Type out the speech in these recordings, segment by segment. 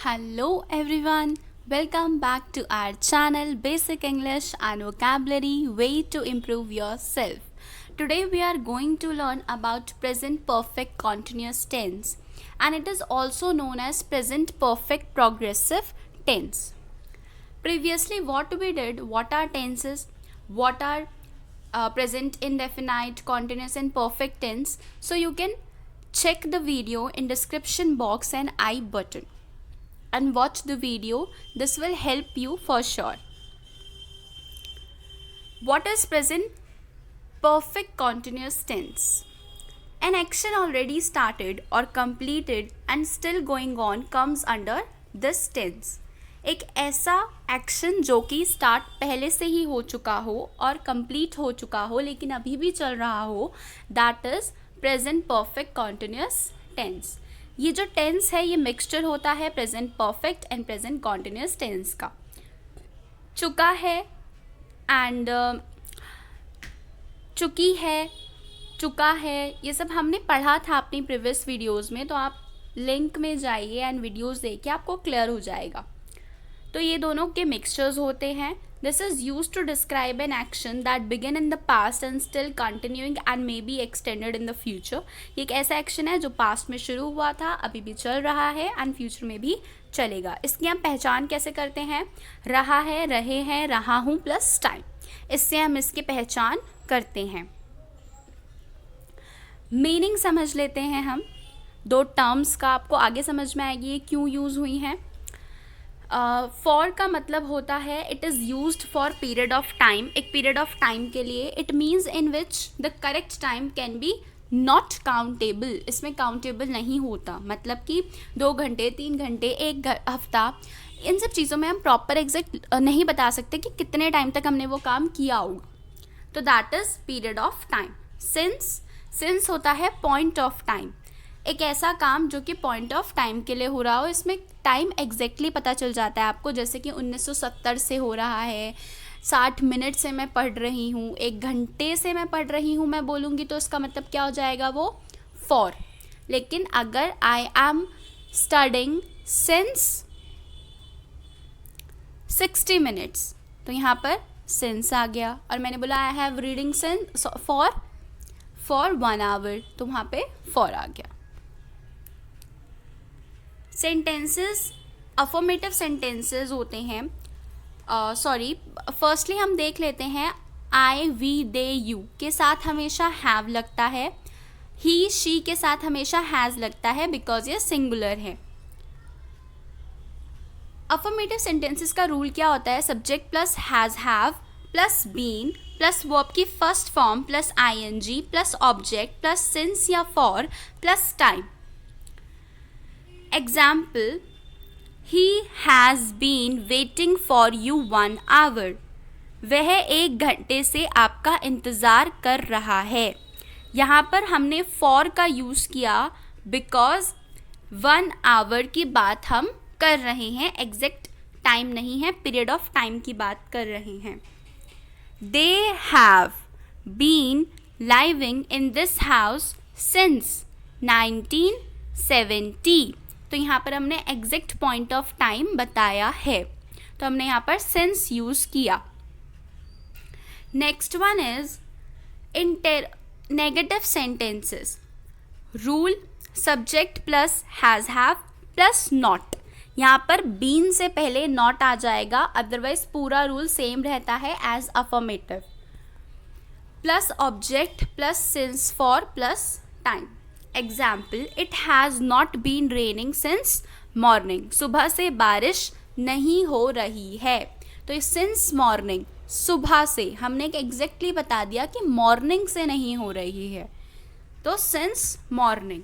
Hello everyone, welcome back to our channel Basic English and Vocabulary Way to Improve Yourself. Today we are going to learn about present perfect continuous tense, and it is also known as present perfect progressive tense. Previously what we did, what are tenses, what are present indefinite, continuous and perfect tense. So you can check the video in description box and I button and watch the video. This will help you for sure. What is present perfect continuous tense? An action already started or completed and still going on comes under this tense. एक ऐसा action जो कि start पहले से ही हो चुका हो और कंप्लीट हो चुका हो लेकिन अभी भी चल रहा हो, that is present perfect continuous tense. ये जो टेंस है ये मिक्सचर होता है present perfect and present continuous tense का. चुका है एंड चुकी है, चुका है, ये सब हमने पढ़ा था अपनी प्रीवियस वीडियोस में, तो आप लिंक में जाइए एंड वीडियोस देखिए, आपको क्लियर हो जाएगा. तो ये दोनों के मिक्सचर्स होते हैं. This is use to describe an action that begin in the past and still continuing and may be extended in the future. ये एक ऐसा एक्शन है जो पास्ट में शुरू हुआ था, अभी भी चल रहा है एंड फ्यूचर में भी चलेगा. इसकी हम पहचान कैसे करते हैं? रहा है, रहे हैं, रहा हूँ प्लस टाइम, इससे हम इसकी पहचान करते हैं. मीनिंग समझ लेते हैं हम दो टर्म्स का, आपको आगे समझ में आएगी ये क्यों यूज़ हुई हैं. फॉर का मतलब होता है it is used for period of time, एक पीरियड ऑफ टाइम के लिए. It means in which the correct time can be not countable. इसमें काउंटेबल नहीं होता, मतलब कि 2 घंटे, 3 घंटे, 1 हफ्ता, इन सब चीज़ों में हम प्रॉपर एग्जैक्ट नहीं बता सकते कि कितने टाइम तक हमने वो काम किया होगा. तो that is period of time. Since होता है पॉइंट ऑफ टाइम, एक ऐसा काम जो कि पॉइंट ऑफ टाइम के लिए हो रहा हो, इसमें टाइम एग्जैक्टली पता चल जाता है आपको. जैसे कि 1970 से हो रहा है, 60 मिनट से मैं पढ़ रही हूँ, 1 घंटे से मैं पढ़ रही हूँ मैं बोलूँगी तो इसका मतलब क्या हो जाएगा, वो फॉर. लेकिन अगर I am studying since 60 minutes तो यहाँ पर सिंस आ गया. और मैंने बोला I have reading since for 1 hour तो वहाँ पे फॉर आ गया. सेंटेंसेस अफर्मेटिव सेंटेंसेस होते हैं. फर्स्टली हम देख लेते हैं आई, वी, दे, यू के साथ हमेशा हैव लगता है, ही, शी के साथ हमेशा हैज़ लगता है बिकॉज ये सिंगुलर है. अफर्मेटिव सेंटेंसेस का रूल क्या होता है? Subject plus has, have plus been plus verb की first form plus ING plus object plus since या for plus time. Example, he has been waiting for you 1 hour. वह 1 घंटे से आपका इंतज़ार कर रहा है. यहाँ पर हमने फॉर का यूज़ किया बिकॉज 1 आवर की बात हम कर रहे हैं, एग्जैक्ट टाइम नहीं है, पीरियड ऑफ टाइम की बात कर रहे हैं. They have been living in this house since 1970. तो यहाँ पर हमने एग्जैक्ट पॉइंट ऑफ टाइम बताया है, तो हमने यहाँ पर सिंस यूज़ किया. Next one is negative sentences. Rule, subject plus has, have plus not. यहाँ पर बीन से पहले नॉट आ जाएगा, अदरवाइज पूरा रूल सेम रहता है as affirmative. Plus object plus since for plus time. Example, it has not been raining since morning. सुबह से बारिश नहीं हो रही है. तो सिंस मॉर्निंग, सुबह से, हमने एग्जैक्टली बता दिया कि मॉर्निंग से नहीं हो रही है, तो since morning.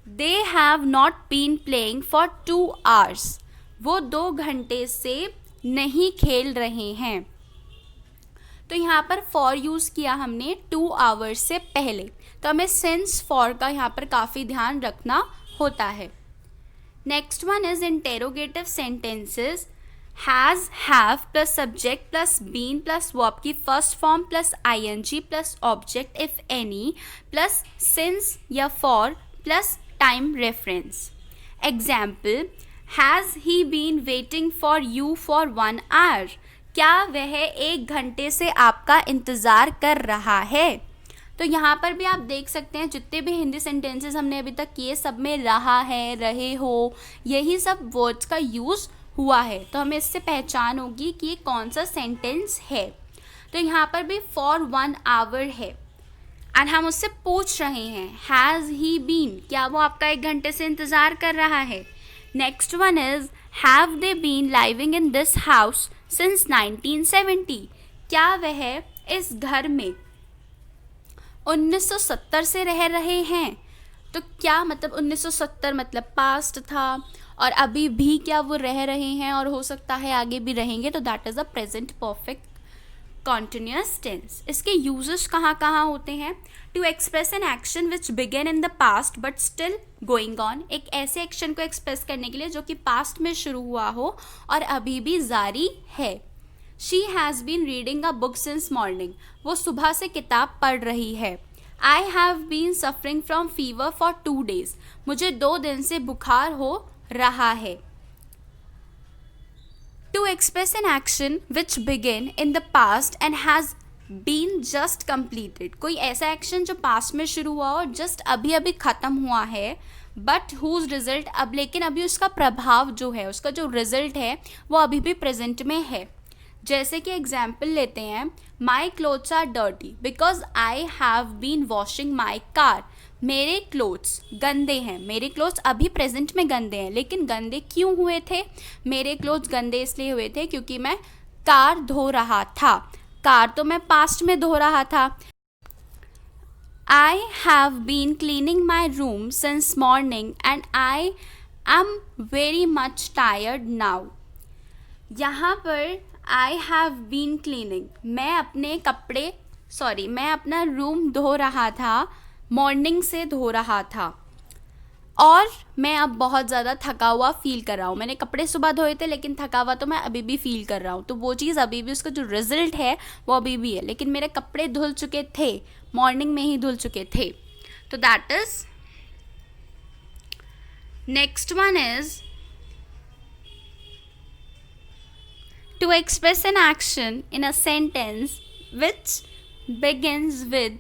They have not been playing for 2 hours. वो 2 घंटे से नहीं खेल रहे हैं. तो यहाँ पर फॉर यूज़ किया हमने 2 hours से पहले, तो हमें सिंस फॉर का यहाँ पर काफ़ी ध्यान रखना होता है. Next one is interrogative sentences. Has, have plus subject plus been plus verb की first form plus ING plus object if any plus since या for plus time reference. Example, has he been waiting for you for 1 hour? क्या वह 1 घंटे से आपका इंतज़ार कर रहा है? तो यहाँ पर भी आप देख सकते हैं जितने भी हिंदी सेंटेंसेस हमने अभी तक किए सब में रहा है, रहे हो, यही सब वर्ड्स का यूज़ हुआ है। तो हमें इससे पहचान होगी कि ये कौन सा सेंटेंस है। तो यहाँ पर भी फॉर 1 hour है एंड हम उससे पूछ रहे हैं हैज़ ही बीन, क्या वो आपका 1 घंटे से इंतज़ार कर रहा है। Next one is have they been living in this house since 1970? क्या वह इस घर में 1970 से रह रहे हैं? तो क्या मतलब 1970 मतलब पास्ट था और अभी भी क्या वो रह रहे हैं और हो सकता है आगे भी रहेंगे, तो that is a present perfect continuous tense. इसके यूजेस कहाँ कहाँ होते हैं? To express an action which began in the past but still going on, एक ऐसे एक्शन को एक्सप्रेस करने के लिए जो कि पास्ट में शुरू हुआ हो और अभी भी जारी है। She has been reading a book since morning, वो सुबह से किताब पढ़ रही है। I have been suffering from fever for 2 days, मुझे 2 दिन से बुखार हो रहा है। To express an action which began in the past and has been just completed, कोई ऐसा एक्शन जो पास्ट में शुरू हुआ और जस्ट अभी अभी ख़त्म हुआ है, बट हुज रिजल्ट, अब लेकिन अभी उसका प्रभाव जो है, उसका जो रिजल्ट है वो अभी भी प्रेजेंट में है। जैसे कि एग्जाम्पल लेते हैं, my clothes are dirty because I have been washing my car, मेरे क्लोथ्स गंदे हैं, मेरे क्लोथ्स अभी प्रेजेंट में गंदे हैं, लेकिन गंदे क्यों हुए थे? मेरे क्लोथ्स गंदे इसलिए हुए थे क्योंकि मैं कार धो रहा था। कार तो मैं पास्ट में धो रहा था। I have been cleaning my room since morning and I am very much tired now. यहाँ पर आई हैव बीन क्लीनिंग, मैं अपना रूम धो रहा था, मॉर्निंग से धो रहा था और मैं अब बहुत ज़्यादा थका हुआ फील कर रहा हूँ। मैंने कपड़े सुबह धोए थे लेकिन थका हुआ तो मैं अभी भी फील कर रहा हूँ, तो वो चीज़ अभी भी, उसका जो रिजल्ट है वो अभी भी है, लेकिन मेरे कपड़े धुल चुके थे, मॉर्निंग में ही धुल चुके थे। तो that is next one is to express an action in a sentence which begins with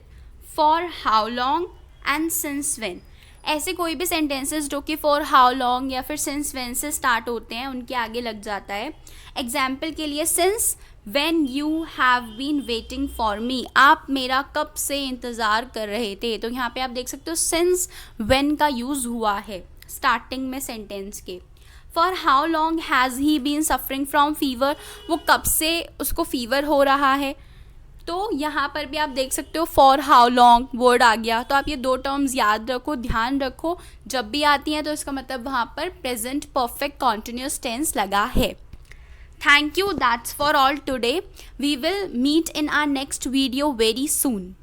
for how long and since when। ऐसे कोई भी sentences जो कि for how long या फिर since when से start होते हैं उनके आगे लग जाता है। Example के लिए since when you have been waiting for me, आप मेरा कब से इंतज़ार कर रहे थे। तो यहाँ पे आप देख सकते हो since when का यूज़ हुआ है स्टार्टिंग में सेंटेंस के। For how long has he been suffering from fever, वो कब से उसको फीवर हो रहा है। तो यहाँ पर भी आप देख सकते हो फॉर हाउ लॉन्ग वर्ड आ गया। तो आप ये 2 टर्म्स याद रखो, ध्यान रखो, जब भी आती हैं तो इसका मतलब वहाँ पर प्रेजेंट परफेक्ट कॉन्टिन्यूस टेंस लगा है। Thank you, that's for all today. We will meet in our next video very soon.